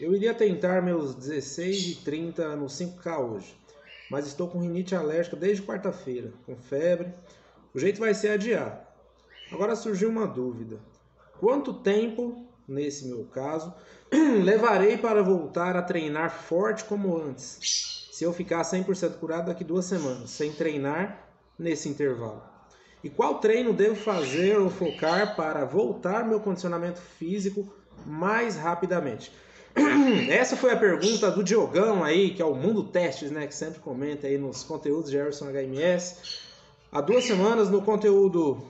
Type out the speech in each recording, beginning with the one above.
Eu iria tentar meus 16 e 30 no 5K hoje, mas estou com rinite alérgica desde quarta-feira, com febre. O jeito vai ser adiar. Agora surgiu uma dúvida. Quanto tempo, nesse meu caso, levarei para voltar a treinar forte como antes? Se eu ficar 100% curado daqui 2 semanas, sem treinar nesse intervalo. E qual treino devo fazer ou focar para voltar meu condicionamento físico mais rapidamente? Essa foi a pergunta do Diogão aí, que é o Mundo Testes, né? Que sempre comenta aí nos conteúdos de Gerson HMS. Há 2 semanas no conteúdo...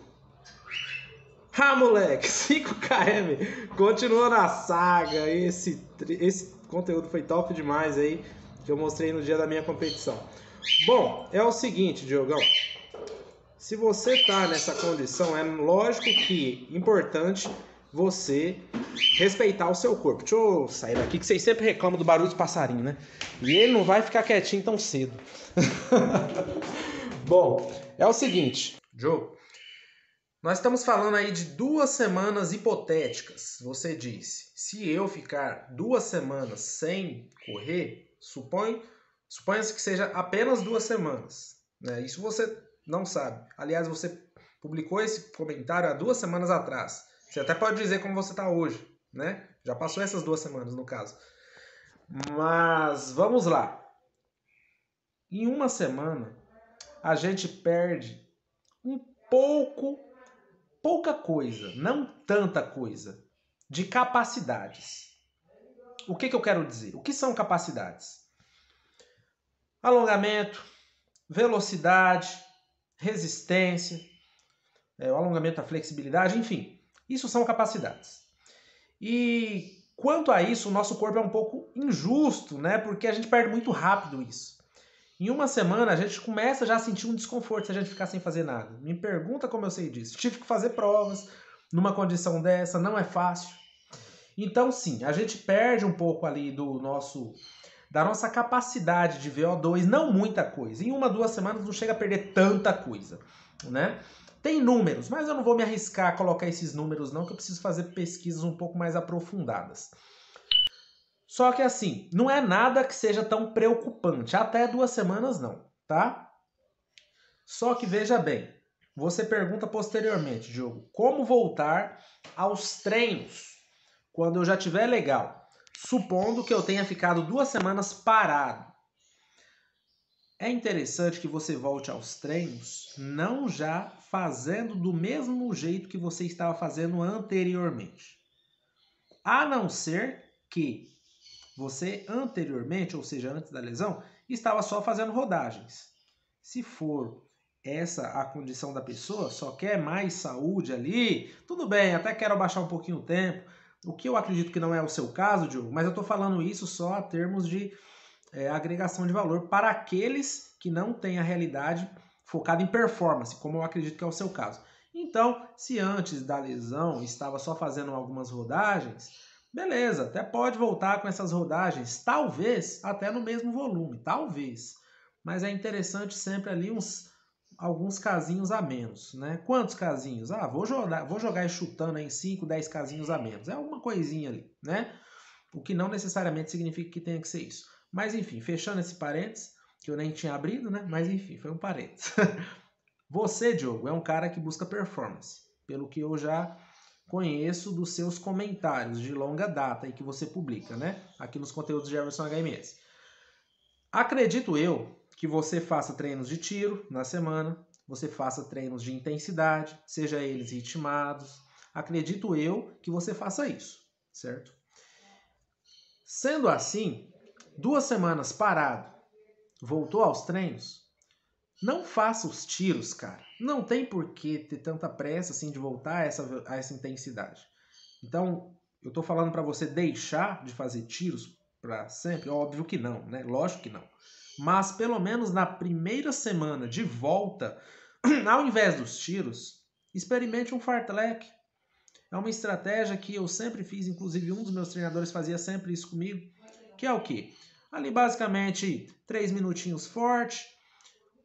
moleque, 5km, continua na saga. Esse conteúdo foi top demais aí, que eu mostrei no dia da minha competição. Bom, é o seguinte, Diogão. Se você tá nessa condição, é lógico que é importante você respeitar o seu corpo. Deixa eu sair daqui, que vocês sempre reclamam do barulho de passarinho, né? E ele não vai ficar quietinho tão cedo. Bom, é o seguinte, Joe. Nós estamos falando aí de 2 semanas hipotéticas. Você disse, se eu ficar 2 semanas sem correr, suponha-se que seja apenas 2 semanas. Né? Isso você não sabe. Aliás, você publicou esse comentário há 2 semanas atrás. Você até pode dizer como você está hoje, né? Já passou essas 2 semanas, no caso. Mas vamos lá. Em 1 semana, a gente perde pouca coisa, não tanta coisa, de capacidades. O que eu quero dizer? O que são capacidades? Alongamento, velocidade, resistência, o alongamento da flexibilidade, enfim. Isso são capacidades. E quanto a isso, o nosso corpo é um pouco injusto, né? Porque a gente perde muito rápido isso. Em 1 semana, a gente começa já a sentir um desconforto se a gente ficar sem fazer nada. Me pergunta como eu sei disso. Tive que fazer provas numa condição dessa, não é fácil. Então, sim, a gente perde um pouco ali da nossa capacidade de VO2, não muita coisa. Em 1, 2 semanas não chega a perder tanta coisa, né? Tem números, mas eu não vou me arriscar a colocar esses números não, que eu preciso fazer pesquisas um pouco mais aprofundadas. Só que assim, não é nada que seja tão preocupante, até 2 semanas não, tá? Só que veja bem, você pergunta posteriormente, Diogo, como voltar aos treinos quando eu já estiver legal? Supondo que eu tenha ficado 2 semanas parado. É interessante que você volte aos treinos não já fazendo do mesmo jeito que você estava fazendo anteriormente. A não ser que você anteriormente, ou seja, antes da lesão, estava só fazendo rodagens. Se for essa a condição da pessoa, só quer mais saúde ali, tudo bem, até quero abaixar um pouquinho o tempo, o que eu acredito que não é o seu caso, Diogo, mas eu estou falando isso só a termos de agregação de valor para aqueles que não têm a realidade focada em performance, como eu acredito que é o seu caso. Então, se antes da lesão estava só fazendo algumas rodagens, beleza, até pode voltar com essas rodagens, talvez até no mesmo volume, talvez. Mas é interessante sempre ali alguns casinhos a menos, né? Quantos casinhos? Vou jogar chutando em 5, 10 casinhos a menos. É uma coisinha ali, né? O que não necessariamente significa que tenha que ser isso. Mas enfim, fechando esse parênteses, que eu nem tinha abrido, né? Mas enfim, foi um parênteses. Você, Diogo, é um cara que busca performance, pelo que eu já conheço dos seus comentários de longa data e que você publica, né? Aqui nos conteúdos de Everson HMS. Acredito eu que você faça treinos de tiro na semana, você faça treinos de intensidade, seja eles ritmados. Acredito eu que você faça isso, certo? Sendo assim, 2 semanas parado, voltou aos treinos, não faça os tiros, cara. Não tem por que ter tanta pressa assim de voltar a essa intensidade. Então, eu tô falando para você deixar de fazer tiros para sempre? Óbvio que não, né? Lógico que não. Mas pelo menos na primeira semana de volta, ao invés dos tiros, experimente um fartlek. É uma estratégia que eu sempre fiz, inclusive um dos meus treinadores fazia sempre isso comigo, que é o quê? Ali basicamente 3 minutinhos forte,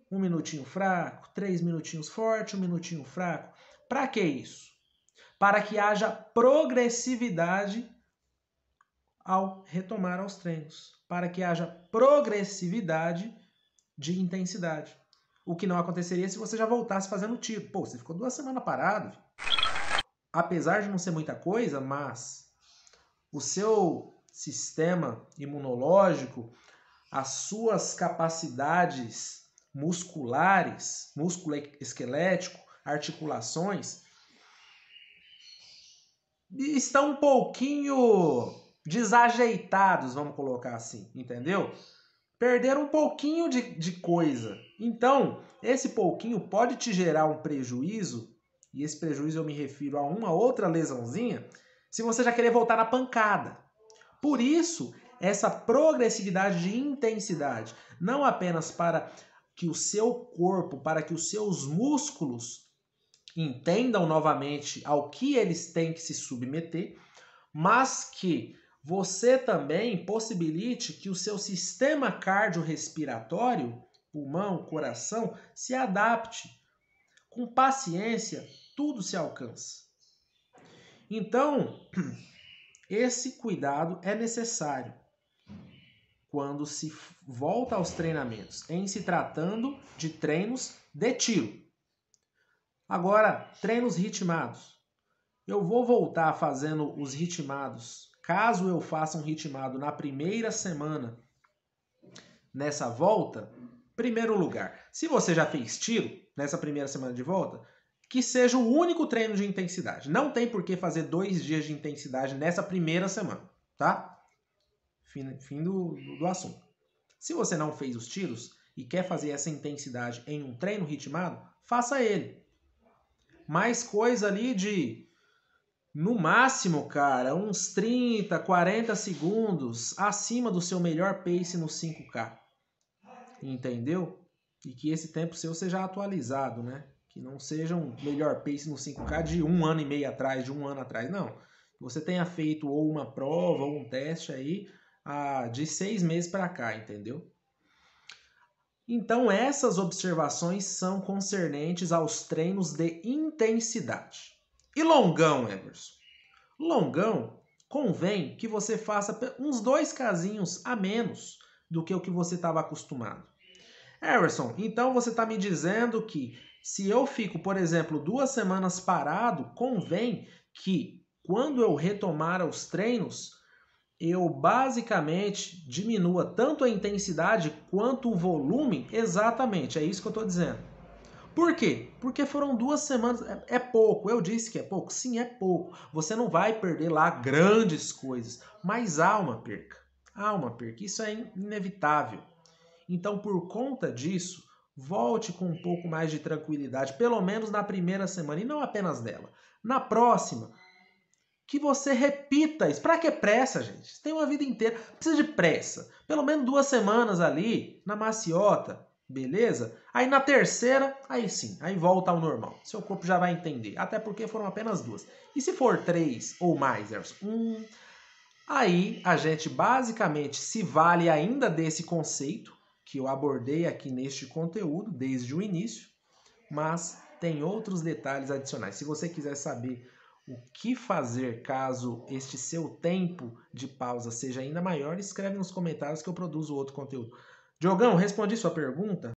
1 minutinho fraco, 3 minutinhos forte, 1 minutinho fraco. Para que isso? Para que haja progressividade ao retomar aos treinos, para que haja progressividade de intensidade. O que não aconteceria se você já voltasse fazendo tiro. Pô, você ficou 2 semanas parado. Apesar de não ser muita coisa, mas o seu sistema imunológico, as suas capacidades musculares, músculo esquelético, articulações, estão um pouquinho desajeitados, vamos colocar assim, entendeu? Perderam um pouquinho de coisa. Então, esse pouquinho pode te gerar um prejuízo, e esse prejuízo eu me refiro a uma outra lesãozinha, se você já querer voltar na pancada. Por isso, essa progressividade de intensidade, não apenas para que o seu corpo, para que os seus músculos entendam novamente ao que eles têm que se submeter, mas que você também possibilite que o seu sistema cardiorrespiratório, pulmão, coração, se adapte. Com paciência, tudo se alcança. Então, esse cuidado é necessário quando se volta aos treinamentos, em se tratando de treinos de tiro. Agora, treinos ritmados. Eu vou voltar fazendo os ritmados. Caso eu faça um ritmado na primeira semana, nessa volta, primeiro lugar, se você já fez tiro nessa primeira semana de volta, que seja o único treino de intensidade. Não tem por que fazer 2 dias de intensidade nessa primeira semana, tá? Fim do assunto. Se você não fez os tiros e quer fazer essa intensidade em um treino ritmado, faça ele. Mais coisa ali de, no máximo, cara, uns 30, 40 segundos acima do seu melhor pace no 5K. Entendeu? E que esse tempo seu seja atualizado, né? Que não seja um melhor pace no 5K de 1 ano e meio atrás, de 1 ano atrás, não. Você tenha feito ou uma prova ou um teste aí de 6 meses para cá, entendeu? Então essas observações são concernentes aos treinos de intensidade. E longão, Emerson? Longão, convém que você faça uns 2 casinhos a menos do que o que você estava acostumado. Emerson, então você está me dizendo que se eu fico, por exemplo, 2 semanas parado, convém que quando eu retomar os treinos, eu basicamente diminua tanto a intensidade quanto o volume? Exatamente, é isso que eu estou dizendo. Por quê? Porque foram 2 semanas, é pouco, eu disse que é pouco, sim, é pouco. Você não vai perder lá grandes coisas, mas há uma perca, isso é inevitável. Então, por conta disso, volte com um pouco mais de tranquilidade, pelo menos na primeira semana, e não apenas nela. Na próxima, que você repita isso. Pra que pressa, gente? Você tem uma vida inteira. Não precisa de pressa. Pelo menos 2 semanas ali, na maciota, beleza? Aí na terceira, aí sim, aí volta ao normal. Seu corpo já vai entender. Até porque foram apenas 2. E se for 3 ou mais, Erson? Aí a gente basicamente se vale ainda desse conceito que eu abordei aqui neste conteúdo desde o início, mas tem outros detalhes adicionais. Se você quiser saber o que fazer caso este seu tempo de pausa seja ainda maior, escreve nos comentários que eu produzo outro conteúdo. Diogão, respondi sua pergunta?